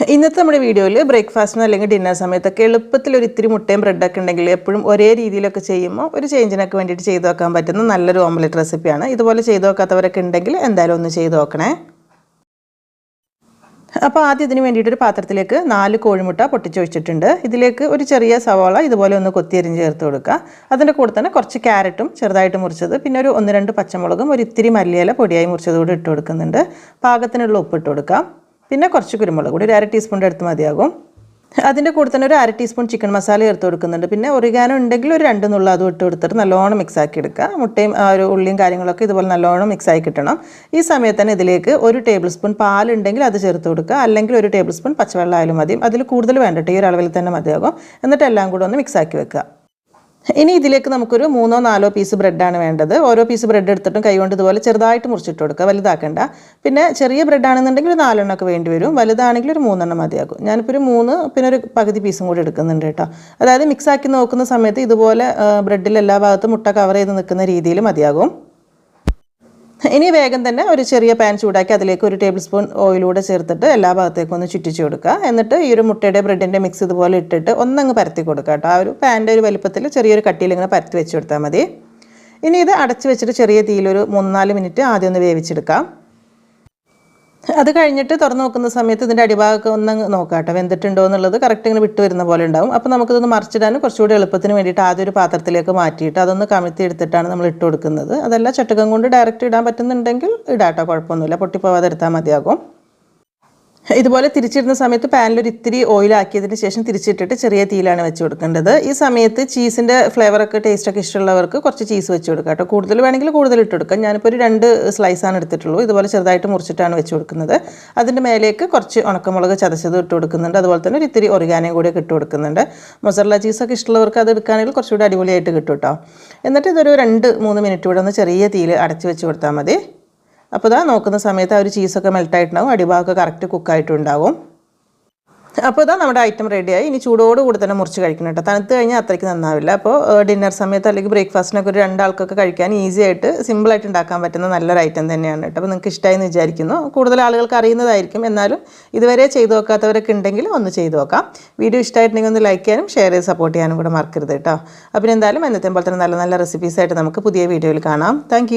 ഇന്നത്തെ നമ്മുടെ വീഡിയോയിൽ ബ്രേക്ക്ഫാസ്റ്റിന് അല്ലെങ്കിൽ ഡിന്നർ സമയത്തൊക്കെ എളുപ്പത്തിൽ ഒരു ഇത്തിരി മുട്ടയും ബ്രെഡൊക്കെ ഉണ്ടെങ്കിൽ എപ്പോഴും ഒരേ രീതിയിലൊക്കെ ചെയ്യുമ്പോൾ ഒരു ചേഞ്ചിനൊക്കെ വേണ്ടിയിട്ട് ചെയ്ത് നോക്കാൻ പറ്റുന്ന നല്ലൊരു ഓംലെറ്റ് റെസിപ്പിയാണ്. ഇതുപോലെ ചെയ്ത് നോക്കാത്തവരൊക്കെ ഉണ്ടെങ്കിൽ എന്തായാലും ഒന്ന് ചെയ്ത് നോക്കണേ. അപ്പോൾ ആദ്യം ഇതിന് വേണ്ടിയിട്ടൊരു പാത്രത്തിലേക്ക് 4 കോഴിമുട്ട പൊട്ടിച്ചൊഴിച്ചിട്ടുണ്ട്. ഇതിലേക്ക് ഒരു ചെറിയ സവാള ഇതുപോലെ ഒന്ന് കൊത്തിയരിഞ്ഞ് ചേർത്ത് കൊടുക്കുക. അതിൻ്റെ കൂടെ തന്നെ കുറച്ച് ക്യാരറ്റും ചെറുതായിട്ട് മുറിച്ചത്, പിന്നെ ഒരു 1-2 പച്ചമുളകും ഒരു ഇത്തിരി മല്ലിയില പൊടിയായി മുറിച്ചത് കൂടി ഇട്ട് കൊടുക്കുന്നുണ്ട്. പാകത്തിനുള്ള ഉപ്പ് ഇട്ട് കൊടുക്കാം. പിന്നെ കുറച്ച് കുരുമുളക് കൂടി ഒരു 1/2 ടീസ്പൂണിൻ്റെ അടുത്ത് മതിയാകും. അതിൻ്റെ കൂടെ തന്നെ ഒരു 1/2 ടീസ്പൂൺ ചിക്കൻ മസാല ചേർത്ത് കൊടുക്കുന്നുണ്ട്. പിന്നെ ഒറിഗാനോ ഉണ്ടെങ്കിൽ ഒരു 2 നുള്ള അതും ഇട്ട് കൊടുത്തിട്ട് നല്ലോണം മിക്സ് ആക്കി എടുക്കുക. മുട്ടയും ഒരു ഉള്ളിയും കാര്യങ്ങളൊക്കെ ഇതുപോലെ നല്ലോണം മിക്സ് ആക്കി കിട്ടണം. ഈ സമയത്ത് തന്നെ ഇതിലേക്ക് 1 ടേബിൾ സ്പൂൺ പാലുണ്ടെങ്കിൽ അത് ചേർത്ത് കൊടുക്കുക, അല്ലെങ്കിൽ 1 ടേബിൾ സ്പൂൺ പച്ചവെള്ളം ആയാലും മതി. അതിൽ കൂടുതൽ വേണ്ടിട്ട് ഈ ഒരു അളവിൽ തന്നെ മതിയാകും. എന്നിട്ട് എല്ലാം കൂടെ ഒന്ന് മിക്സ് ആക്കി വെക്കുക. ഇനി ഇതിലേക്ക് നമുക്കൊരു 3-4 പീസ് ബ്രെഡാണ് വേണ്ടത്. ഓരോ പീസ് ബ്രെഡ് എടുത്തിട്ടും കൈകൊണ്ട് ഇതുപോലെ ചെറുതായിട്ട് മുറിച്ചിട്ട് കൊടുക്കുക, വലുതാക്കണ്ട. പിന്നെ ചെറിയ ബ്രെഡാണെന്നുണ്ടെങ്കിൽ ഒരു 4 എണ്ണമൊക്കെ വേണ്ടി വരും, വലുതാണെങ്കിൽ ഒരു 3 എണ്ണം മതിയാകും. ഞാനിപ്പോൾ ഒരു 3 പിന്നെ ഒരു പകുതി പീസും കൂടി എടുക്കുന്നുണ്ട് കേട്ടോ. അതായത് മിക്സാക്കി നോക്കുന്ന സമയത്ത് ഇതുപോലെ ബ്രെഡിൽ എല്ലാ ഭാഗത്തും മുട്ട കവർ ചെയ്ത് നിൽക്കുന്ന രീതിയിൽ മതിയാകും. ഇനി വേഗം തന്നെ ഒരു ചെറിയ പാൻ ചൂടാക്കി അതിലേക്ക് 1 ടേബിൾ സ്പൂൺ ഓയിലൂടെ ചേർത്തിട്ട് എല്ലാ ഭാഗത്തേക്കും ഒന്ന് ചുറ്റിച്ച് കൊടുക്കുക. എന്നിട്ട് ഈ ഒരു മുട്ടയുടെ ബ്രെഡിൻ്റെ മിക്സ് ഇതുപോലെ ഇട്ടിട്ട് ഒന്നങ്ങ് പരത്തി കൊടുക്കുക കേട്ടോ. ആ ഒരു പാൻ്റെ ഒരു വലിപ്പത്തിൽ ചെറിയൊരു കട്ടിയിൽ ഇങ്ങനെ പരത്തി വെച്ച് കൊടുത്താൽ മതി. ഇനി ഇത് അടച്ച് വെച്ചിട്ട് ചെറിയ തീയിലൊരു 3-4 മിനിറ്റ് ആദ്യം ഒന്ന് വേവിച്ചെടുക്കാം. അത് കഴിഞ്ഞിട്ട് തുറന്ന് നോക്കുന്ന സമയത്ത് ഇതിൻ്റെ അടിഭാഗമൊക്കെ ഒന്ന് നോക്കാം കേട്ടോ, വെന്തിട്ടുണ്ടോ എന്നുള്ളത് കറക്റ്റ് ഇങ്ങനെ വിട്ട് വരുന്ന പോലെ ഉണ്ടാവും. അപ്പോൾ നമുക്കിതൊന്ന് മറിച്ചിടാനും കുറച്ചുകൂടി എളുപ്പത്തിന് വേണ്ടിയിട്ട് ആദ്യം ഒരു പാത്രത്തിലേക്ക് മാറ്റിയിട്ട് അതൊന്ന് കമിഴ്ത്തി എടുത്തിട്ടാണ് നമ്മൾ ഇട്ട് കൊടുക്കുന്നത്. അതല്ല ചട്ടുകം കൊണ്ട് ഡയറക്റ്റ് ഇടാൻ പറ്റുന്നുണ്ടെങ്കിൽ ഇടാട്ടോ, കുഴപ്പമൊന്നുമില്ല, പൊട്ടിപ്പോവാതെ എടുത്താൽ മതിയാകും. ഇതുപോലെ തിരിച്ചിടുന്ന സമയത്ത് പാനിലൊരു ഇത്തിരി ഓയിലാക്കിയതിന് ശേഷം തിരിച്ചിട്ടിട്ട് ചെറിയ തീയിലാണ് വെച്ച് കൊടുക്കേണ്ടത്. ഈ സമയത്ത് ചീസിൻ്റെ ഫ്ലേവറൊക്കെ ടേസ്റ്റൊക്കെ ഇഷ്ടമുള്ളവർക്ക് കുറച്ച് ചീസ് വെച്ച് കൊടുക്കുക കേട്ടോ. കൂടുതൽ വേണമെങ്കിൽ കൂടുതൽ ഇട്ട് കൊടുക്കാം. ഞാനിപ്പോൾ ഒരു 2 സ്ലൈസാണ് എടുത്തിട്ടുള്ളൂ. ഇതുപോലെ ചെറുതായിട്ട് മുറിച്ചിട്ടാണ് വെച്ച് കൊടുക്കുന്നത്. അതിൻ്റെ മേലേക്ക് കുറച്ച് ഉണക്കമുളക് ചതച്ചത് ഇട്ട് കൊടുക്കുന്നുണ്ട്. അതുപോലെ തന്നെ ഒരു ഇത്തിരി ഒറിഗാനോയും കൂടി ഇട്ട് കൊടുക്കുന്നുണ്ട്. മൊസറല്ല ചീസൊക്കെ ഇഷ്ടമുള്ളവർക്ക് അത് എടുക്കുകയാണെങ്കിൽ കുറച്ചുകൂടി അടിപൊളിയായിട്ട് കിട്ടും കേട്ടോ. എന്നിട്ട് ഇതൊരു 2-3 മിനിറ്റ് കൂടെ ഒന്ന് ചെറിയ തീയിൽ അടച്ച് വെച്ച് കൊടുത്താൽ മതി. അപ്പോൾ ഇതാ നോക്കുന്ന സമയത്ത് ആ ഒരു ചീസൊക്കെ മെൽട്ടായിട്ടുണ്ടാവും, അടിഭാഗമൊക്കെ കറക്റ്റ് കുക്കായിട്ടുണ്ടാവും. അപ്പോൾ ഇതാ നമ്മുടെ ഐറ്റം റെഡിയായി. ഇനി ചൂടോട് കൂടി തന്നെ മുറിച്ച് കഴിക്കണം കേട്ടോ. തണുത്ത് കഴിഞ്ഞാൽ അത്രയ്ക്ക് നന്നാവില്ല. അപ്പോൾ ഡിന്നർ സമയത്ത് അല്ലെങ്കിൽ ബ്രേക്ക്ഫാസ്റ്റിനൊക്കെ ഒരു 2 ആൾക്കൊക്കെ കഴിക്കാൻ ഈസി ആയിട്ട് സിമ്പിളായിട്ട് ഉണ്ടാക്കാൻ പറ്റുന്ന നല്ലൊരു ഐറ്റം തന്നെയാണ് കേട്ടോ. അപ്പോൾ നിങ്ങൾക്ക് ഇഷ്ടമായി എന്ന് വിചാരിക്കുന്നു. കൂടുതൽ ആളുകൾക്ക് അറിയുന്നതായിരിക്കും, എന്നാലും ഇതുവരെ ചെയ്ത് നോക്കാത്തവരൊക്കെ ഉണ്ടെങ്കിൽ ഒന്ന് ചെയ്ത് നോക്കാം. വീഡിയോ ഇഷ്ടമായിട്ടുണ്ടെങ്കിൽ ഒന്ന് ലൈക്ക് ചെയ്യാനും ഷെയർ ചെയ്ത് സപ്പോർട്ട് ചെയ്യാനും കൂടെ മറക്കരുത് കേട്ടോ. അപ്പോൾ എന്തായാലും എന്നത്തെ പോലെ തന്നെ നല്ല നല്ല റെസിപ്പീസായിട്ട് നമുക്ക് പുതിയ വീഡിയോയിൽ കാണാം. താങ്ക്